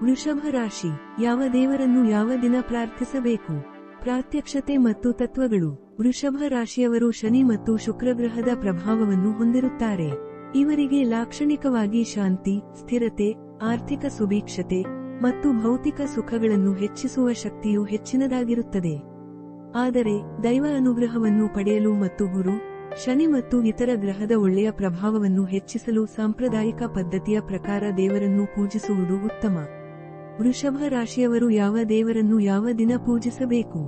ವೃಷಭ ರಾಶಿ. ಯಾವ ದೇವರನ್ನು ಯಾವ ದಿನ ಪ್ರಾರ್ಥಿಸಬೇಕು? ಪ್ರಾತ್ಯಕ್ಷತೆ ಮತ್ತು ತತ್ವಗಳು. ವೃಷಭ ರಾಶಿಯವರು ಶನಿ ಮತ್ತು ಶುಕ್ರಗ್ರಹದ ಪ್ರಭಾವವನ್ನು ಹೊಂದಿರುತ್ತಾರೆ. ಇವರಿಗೆ ಲಾಕ್ಷಣಿಕವಾಗಿ ಶಾಂತಿ, ಸ್ಥಿರತೆ, ಆರ್ಥಿಕ ಸುಭೀಕ್ಷತೆ ಮತ್ತು ಭೌತಿಕ ಸುಖಗಳನ್ನು ಹೆಚ್ಚಿಸುವ ಶಕ್ತಿಯು ಹೆಚ್ಚಿನದಾಗಿರುತ್ತದೆ. ಆದರೆ ದೈವ ಅನುಗ್ರಹವನ್ನು ಪಡೆಯಲು ಮತ್ತು ಗುರು, ಶನಿ ಮತ್ತು ಇತರ ಗ್ರಹದ ಒಳ್ಳೆಯ ಪ್ರಭಾವವನ್ನು ಹೆಚ್ಚಿಸಲು ಸಾಂಪ್ರದಾಯಿಕ ಪದ್ಧತಿಯ ಪ್ರಕಾರ ದೇವರನ್ನು ಪೂಜಿಸುವುದು ಉತ್ತಮ. ವೃಷಭ ರಾಶಿಯವರು ಯಾವ ದೇವರನ್ನು ಯಾವ ದಿನ ಪೂಜಿಸಬೇಕು?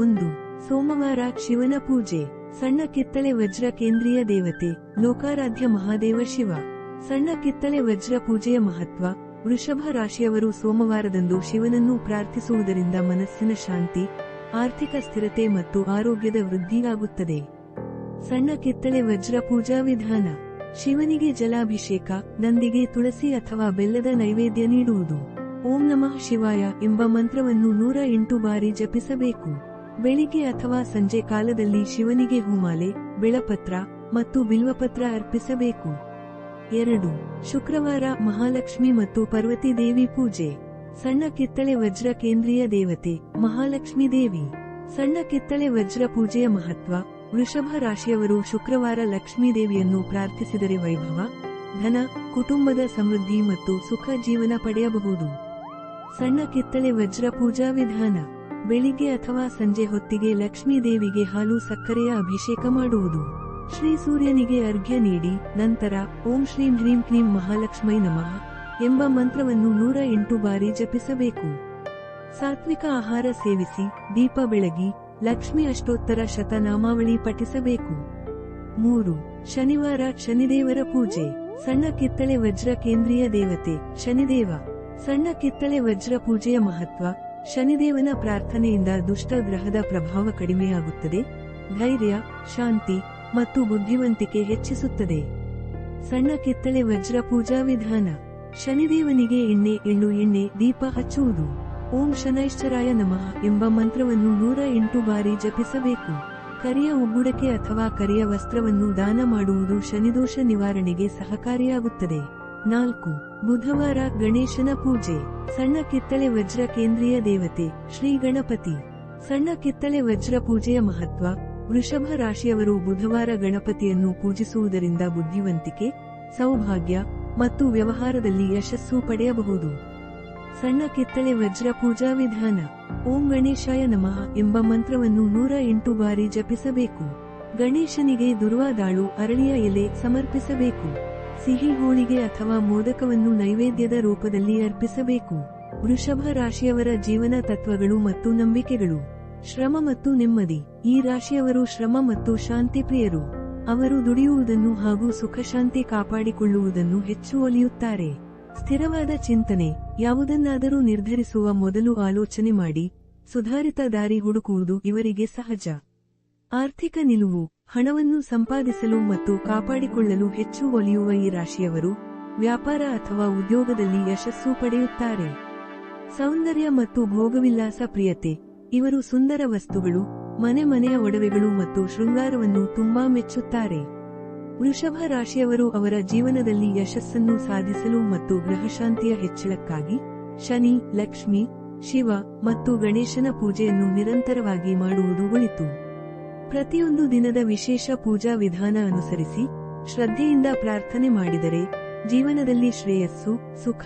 1. ಸೋಮವಾರ ಶಿವನ ಪೂಜೆ. ಸಣ್ಣ ಕಿತ್ತಳೆ ವಜ್ರ ಕೇಂದ್ರೀಯ ದೇವತೆ, ಲೋಕಾರಾಧ್ಯ ಮಹಾದೇವ ಶಿವ. ಸಣ್ಣ ಕಿತ್ತಳೆ ವಜ್ರ ಪೂಜೆಯ ಮಹತ್ವ. ವೃಷಭ ರಾಶಿಯವರು ಸೋಮವಾರದಂದು ಶಿವನನ್ನು ಪ್ರಾರ್ಥಿಸುವುದರಿಂದ ಮನಸ್ಸಿನ ಶಾಂತಿ, ಆರ್ಥಿಕ ಸ್ಥಿರತೆ ಮತ್ತು ಆರೋಗ್ಯದ ವೃದ್ಧಿಯಾಗುತ್ತದೆ. ಸಣ್ಣ ಕಿತ್ತಳೆ ವಜ್ರ ಪೂಜಾ ವಿಧಾನ. ಶಿವನಿಗೆ ಜಲಾಭಿಷೇಕ, ನಂದಿಗೆ ತುಳಸಿ ಅಥವಾ ಬೆಲ್ಲದ ನೈವೇದ್ಯ ನೀಡುವುದು. ಓಂ ನಮಃ ಶಿವಾಯ ಎಂಬ ಮಂತ್ರವನ್ನು 108 ಬಾರಿ ಜಪಿಸಬೇಕು. ಬೆಳಿಗ್ಗೆ ಅಥವಾ ಸಂಜೆ ಕಾಲದಲ್ಲಿ ಶಿವನಿಗೆ ಹೂಮಾಲೆ, ಬೆಳಪತ್ರ ಮತ್ತು ಬಿಲ್ವಪತ್ರ ಅರ್ಪಿಸಬೇಕು. 2. ಶುಕ್ರವಾರ ಮಹಾಲಕ್ಷ್ಮಿ ಮತ್ತು ಪಾರ್ವತಿ ದೇವಿ ಪೂಜೆ. ಸಣ್ಣ ಕಿತ್ತಳೆ ವಜ್ರ ಕೇಂದ್ರೀಯ ದೇವತೆ, ಮಹಾಲಕ್ಷ್ಮಿ ದೇವಿ. ಸಣ್ಣ ಕಿತ್ತಳೆ ವಜ್ರ ಪೂಜೆಯ ಮಹತ್ವ. ವೃಷಭ ರಾಶಿಯವರು ಶುಕ್ರವಾರ ಲಕ್ಷ್ಮೀ ದೇವಿಯನ್ನು ಪ್ರಾರ್ಥಿಸಿದರೆ ವೈಭವ, ಧನ, ಕುಟುಂಬದ ಸಮೃದ್ಧಿ ಮತ್ತು ಸುಖ ಜೀವನ ಪಡೆಯಬಹುದು. ಸಣ್ಣ ಕಿತ್ತಳೆ ವಜ್ರ ಪೂಜಾ ವಿಧಾನ. ಬೆಳಿಗ್ಗೆ ಅಥವಾ ಸಂಜೆ ಹೊತ್ತಿಗೆ ಲಕ್ಷ್ಮೀ ದೇವಿಗೆ ಹಾಲು ಸಕ್ಕರೆಯ ಅಭಿಷೇಕ ಮಾಡುವುದು. ಶ್ರೀ ಸೂರ್ಯನಿಗೆ ಅರ್ಘ್ಯ ನೀಡಿ ನಂತರ ಓಂ ಶ್ರೀಂ ಹ್ರೀಂ ಕ್ಲೀಂ ಮಹಾಲಕ್ಷ್ಮೈ ನಮಃ ಎಂಬ ಮಂತ್ರವನ್ನು 108 ಬಾರಿ ಜಪಿಸಬೇಕು. ಸಾತ್ವಿಕ ಆಹಾರ ಸೇವಿಸಿ, ದೀಪ ಬೆಳಗಿ, ಲಕ್ಷ್ಮಿ ಅಷ್ಟೋತ್ತರ ಶತನಾಮಾವಳಿ ಪಠಿಸಬೇಕು. 3. ಶನಿವಾರ ಶನಿದೇವರ ಪೂಜೆ. ಸಣ್ಣ ಕಿತ್ತಳೆ ವಜ್ರ ಕೇಂದ್ರೀಯ ದೇವತೆ, ಶನಿದೇವ. ಸಣ್ಣ ಕಿತ್ತಳೆ ವಜ್ರ ಪೂಜೆಯ ಮಹತ್ವ. ಶನಿದೇವನ ಪ್ರಾರ್ಥನೆಯಿಂದ ದುಷ್ಟ ಗ್ರಹದ ಪ್ರಭಾವ ಕಡಿಮೆಯಾಗುತ್ತದೆ, ಧೈರ್ಯ, ಶಾಂತಿ ಮತ್ತು ಬುದ್ಧಿವಂತಿಕೆ ಹೆಚ್ಚಿಸುತ್ತದೆ. ಸಣ್ಣ ಕಿತ್ತಳೆ ವಜ್ರ ಪೂಜಾ ವಿಧಾನ. ಶನಿದೇವನಿಗೆ ಎಣ್ಣೆ, ಎಳ್ಳು ಎಣ್ಣೆ, ದೀಪ ಹಚ್ಚುವುದು. ಓಂ ಶನೈಶ್ಚರಾಯ ನಮಃ ಎಂಬ ಮಂತ್ರವನ್ನು 108 ಬಾರಿ ಜಪಿಸಬೇಕು. ಕರಿಯ ಉಗ್ಗುಡಕೆ ಅಥವಾ ಕರಿಯ ವಸ್ತ್ರವನ್ನು ದಾನ ಮಾಡುವುದು ಶನಿದೋಷ ನಿವಾರಣೆಗೆ ಸಹಕಾರಿಯಾಗುತ್ತದೆ. 4. ಬುಧವಾರ ಗಣೇಶನ ಪೂಜೆ. ಸಣ್ಣ ಕಿತ್ತಳೆ ವಜ್ರ ಕೇಂದ್ರೀಯ ದೇವತೆ, ಶ್ರೀ ಗಣಪತಿ. ಸಣ್ಣ ಕಿತ್ತಳೆ ವಜ್ರ ಪೂಜೆಯ ಮಹತ್ವ. ವೃಷಭ ರಾಶಿಯವರು ಬುಧವಾರ ಗಣಪತಿಯನ್ನು ಪೂಜಿಸುವುದರಿಂದ ಬುದ್ಧಿವಂತಿಕೆ, ಸೌಭಾಗ್ಯ ಮತ್ತು ವ್ಯವಹಾರದಲ್ಲಿ ಯಶಸ್ಸು ಪಡೆಯಬಹುದು. ಸಣ್ಣ ಕಿತ್ತಳೆ ವಜ್ರ ಪೂಜಾ ವಿಧಾನ. ಓಂ ಗಣೇಶಾಯ ನಮಃ ಎಂಬ ಮಂತ್ರವನ್ನು 108 ಬಾರಿ ಜಪಿಸಬೇಕು. ಗಣೇಶನಿಗೆ ದುರ್ವಾದಾಳು, ಅರಳಿಯ ಎಲೆ ಸಮರ್ಪಿಸಬೇಕು. ಸಿಹಿ ಹೋಳಿಗೆ ಅಥವಾ ಮೋದಕವನ್ನು ನೈವೇದ್ಯದ ರೂಪದಲ್ಲಿ ಅರ್ಪಿಸಬೇಕು. ವೃಷಭ ರಾಶಿಯವರ ಜೀವನ ತತ್ವಗಳು ಮತ್ತು ನಂಬಿಕೆಗಳು. ಶ್ರಮ ಮತ್ತು ನೆಮ್ಮದಿ. ಈ ರಾಶಿಯವರು ಶ್ರಮ ಮತ್ತು ಶಾಂತಿ ಪ್ರಿಯರು. ಅವರು ದುಡಿಯುವುದನ್ನು ಹಾಗೂ ಸುಖಶಾಂತಿ ಕಾಪಾಡಿಕೊಳ್ಳುವುದನ್ನು ಹೆಚ್ಚು ಒಲಿಯುತ್ತಾರೆ. ಸ್ಥಿರವಾದ ಚಿಂತನೆ. ಯಾವುದನ್ನಾದರೂ ನಿರ್ಧರಿಸುವ ಮೊದಲು ಆಲೋಚನೆ ಮಾಡಿ ಸುಧಾರಿತ ದಾರಿ ಹುಡುಕುವುದು ಇವರಿಗೆ ಸಹಜ. ಆರ್ಥಿಕ ನಿಲುವು. ಹಣವನ್ನು ಸಂಪಾದಿಸಲು ಮತ್ತು ಕಾಪಾಡಿಕೊಳ್ಳಲು ಹೆಚ್ಚು ಒಲಿಯುವ ಈ ರಾಶಿಯವರು ವ್ಯಾಪಾರ ಅಥವಾ ಉದ್ಯೋಗದಲ್ಲಿ ಯಶಸ್ಸು ಪಡೆಯುತ್ತಾರೆ. ಸೌಂದರ್ಯ ಮತ್ತು ಭೋಗವಿಲಾಸ ಪ್ರಿಯತೆ. ಇವರು ಸುಂದರ ವಸ್ತುಗಳು, ಮನೆಯ ಒಡವೆಗಳು ಮತ್ತು ಶೃಂಗಾರವನ್ನು ತುಂಬಾ ಮೆಚ್ಚುತ್ತಾರೆ. ವೃಷಭ ರಾಶಿಯವರು ಅವರ ಜೀವನದಲ್ಲಿ ಯಶಸ್ಸನ್ನು ಸಾಧಿಸಲು ಮತ್ತು ಗ್ರಹಶಾಂತಿಯ ಹೆಚ್ಚಳಕ್ಕಾಗಿ ಶನಿ, ಲಕ್ಷ್ಮಿ, ಶಿವ ಮತ್ತು ಗಣೇಶನ ಪೂಜೆಯನ್ನು ನಿರಂತರವಾಗಿ ಮಾಡುವುದು ಒಳಿತು. ಪ್ರತಿಯೊಂದು ದಿನದ ವಿಶೇಷ ಪೂಜಾ ವಿಧಾನ ಅನುಸರಿಸಿ ಶ್ರದ್ಧೆಯಿಂದ ಪ್ರಾರ್ಥನೆ ಮಾಡಿದರೆ ಜೀವನದಲ್ಲಿ ಶ್ರೇಯಸ್ಸು, ಸುಖ,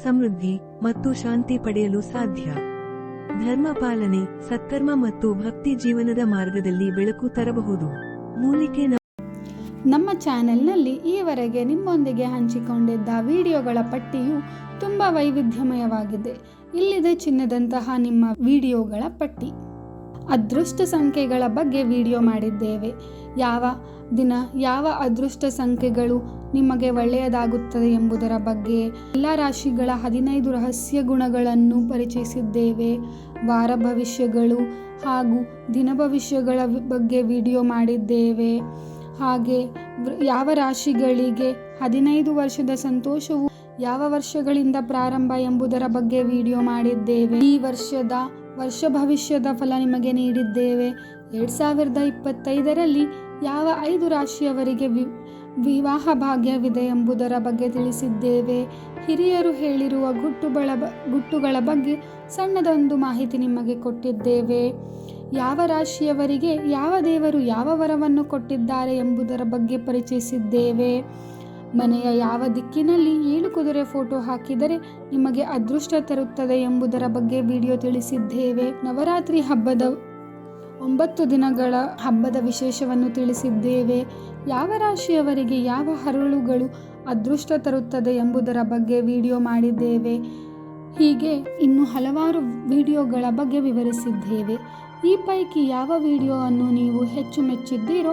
ಸಮೃದ್ಧಿ ಮತ್ತು ಶಾಂತಿ ಪಡೆಯಲು ಸಾಧ್ಯ. ಧರ್ಮ ಪಾಲನೆ, ಸತ್ಕರ್ಮ ಮತ್ತು ಭಕ್ತಿ ಜೀವನದ ಮಾರ್ಗದಲ್ಲಿ ಬೆಳಕು ತರಬಹುದು. ಮೂಲಿಕೆ. ನಮ್ಮ ಚಾನೆಲ್ನಲ್ಲಿ ಈವರೆಗೆ ನಿಮ್ಮೊಂದಿಗೆ ಹಂಚಿಕೊಂಡಿದ್ದ ವಿಡಿಯೋಗಳ ಪಟ್ಟಿಯು ತುಂಬ ವೈವಿಧ್ಯಮಯವಾಗಿದೆ. ಇಲ್ಲಿದೆ ಚಿನ್ನದಂತಹ ನಿಮ್ಮ ವಿಡಿಯೋಗಳ ಪಟ್ಟಿ. ಅದೃಷ್ಟ ಸಂಖ್ಯೆಗಳ ಬಗ್ಗೆ ವಿಡಿಯೋ ಮಾಡಿದ್ದೇವೆ. ಯಾವ ದಿನ ಯಾವ ಅದೃಷ್ಟ ಸಂಖ್ಯೆಗಳು ನಿಮಗೆ ಒಳ್ಳೆಯದಾಗುತ್ತದೆ ಎಂಬುದರ ಬಗ್ಗೆ, ಎಲ್ಲ ರಾಶಿಗಳ 15 ರಹಸ್ಯ ಗುಣಗಳನ್ನು ಪರಿಚಯಿಸಿದ್ದೇವೆ. ವಾರ ಭವಿಷ್ಯಗಳು ಹಾಗೂ ದಿನ ಭವಿಷ್ಯಗಳ ಬಗ್ಗೆ ವಿಡಿಯೋ ಮಾಡಿದ್ದೇವೆ. ಹಾಗೆ ಯಾವ ರಾಶಿಗಳಿಗೆ 15 ವರ್ಷದ ಸಂತೋಷವು ಯಾವ ವರ್ಷಗಳಿಂದ ಪ್ರಾರಂಭ ಎಂಬುದರ ಬಗ್ಗೆ ವಿಡಿಯೋ ಮಾಡಿದ್ದೇವೆ. ಈ ವರ್ಷ ಭವಿಷ್ಯದ ಫಲ ನಿಮಗೆ ನೀಡಿದ್ದೇವೆ. 2025ರಲ್ಲಿ ಯಾವ 5 ರಾಶಿಯವರಿಗೆ ವಿವಾಹ ಭಾಗ್ಯವಿದೆ ಎಂಬುದರ ಬಗ್ಗೆ ತಿಳಿಸಿದ್ದೇವೆ. ಹಿರಿಯರು ಹೇಳಿರುವ ಗುಟ್ಟುಗಳ ಬಗ್ಗೆ ಸಣ್ಣದೊಂದು ಮಾಹಿತಿ ನಿಮಗೆ ಕೊಟ್ಟಿದ್ದೇವೆ. ಯಾವ ರಾಶಿಯವರಿಗೆ ಯಾವ ದೇವರು ಯಾವ ವರವನ್ನು ಕೊಟ್ಟಿದ್ದಾರೆ ಎಂಬುದರ ಬಗ್ಗೆ ಪರಿಚಯಿಸಿದ್ದೇವೆ. ಮನೆಯ ಯಾವ ದಿಕ್ಕಿನಲ್ಲಿ 7 ಕುದುರೆ ಫೋಟೋ ಹಾಕಿದರೆ ನಿಮಗೆ ಅದೃಷ್ಟ ತರುತ್ತದೆ ಎಂಬುದರ ಬಗ್ಗೆ ವಿಡಿಯೋ ತಿಳಿಸಿದ್ದೇವೆ. ನವರಾತ್ರಿ ಹಬ್ಬದ 9 ದಿನಗಳ ಹಬ್ಬದ ವಿಶೇಷವನ್ನು ತಿಳಿಸಿದ್ದೇವೆ. ಯಾವ ರಾಶಿಯವರಿಗೆ ಯಾವ ಹರಳುಗಳು ಅದೃಷ್ಟ ತರುತ್ತದೆ ಎಂಬುದರ ಬಗ್ಗೆ ವಿಡಿಯೋ ಮಾಡಿದ್ದೇವೆ. ಹೀಗೆ ಇನ್ನು ಹಲವಾರು ವಿಡಿಯೋಗಳ ಬಗ್ಗೆ ವಿವರಿಸಿದ್ದೇವೆ. ಈ ಪೈಕಿ ಯಾವ ವಿಡಿಯೋವನ್ನು ನೀವು ಹೆಚ್ಚು ಮೆಚ್ಚಿದ್ದೀರೋ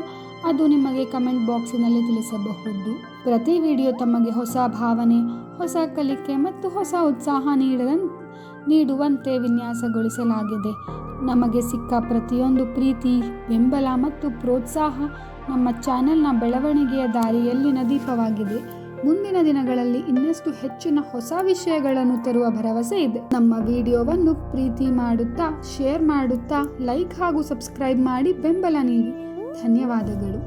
ಅದು ನಿಮಗೆ ಕಮೆಂಟ್ ಬಾಕ್ಸಿನಲ್ಲಿ ತಿಳಿಸಬಹುದು. ಪ್ರತಿ ವಿಡಿಯೋ ತಮಗೆ ಹೊಸ ಭಾವನೆ, ಹೊಸ ಕಲಿಕೆ ಮತ್ತು ಹೊಸ ಉತ್ಸಾಹ ನೀಡುವಂತೆ ವಿನ್ಯಾಸಗೊಳಿಸಲಾಗಿದೆ. ನಮಗೆ ಸಿಕ್ಕ ಪ್ರತಿಯೊಂದು ಪ್ರೀತಿ, ಬೆಂಬಲ ಮತ್ತು ಪ್ರೋತ್ಸಾಹ ನಮ್ಮ ಚಾನೆಲ್ನ ಬೆಳವಣಿಗೆಯ ದಾರಿಯಲ್ಲಿನ ದೀಪವಾಗಿದೆ. ಮುಂದಿನ ದಿನಗಳಲ್ಲಿ ಇನ್ನಷ್ಟು ಹೆಚ್ಚಿನ ಹೊಸ ವಿಷಯಗಳನ್ನು ತರುವ ಭರವಸೆ ಇದೆ. ನಮ್ಮ ವಿಡಿಯೋವನ್ನು ಪ್ರೀತಿ ಮಾಡುತ್ತಾ, ಶೇರ್ ಮಾಡುತ್ತಾ, ಲೈಕ್ ಹಾಗೂ ಸಬ್ಸ್ಕ್ರೈಬ್ ಮಾಡಿ ಬೆಂಬಲ ನೀಡಿ. ಧನ್ಯವಾದಗಳು.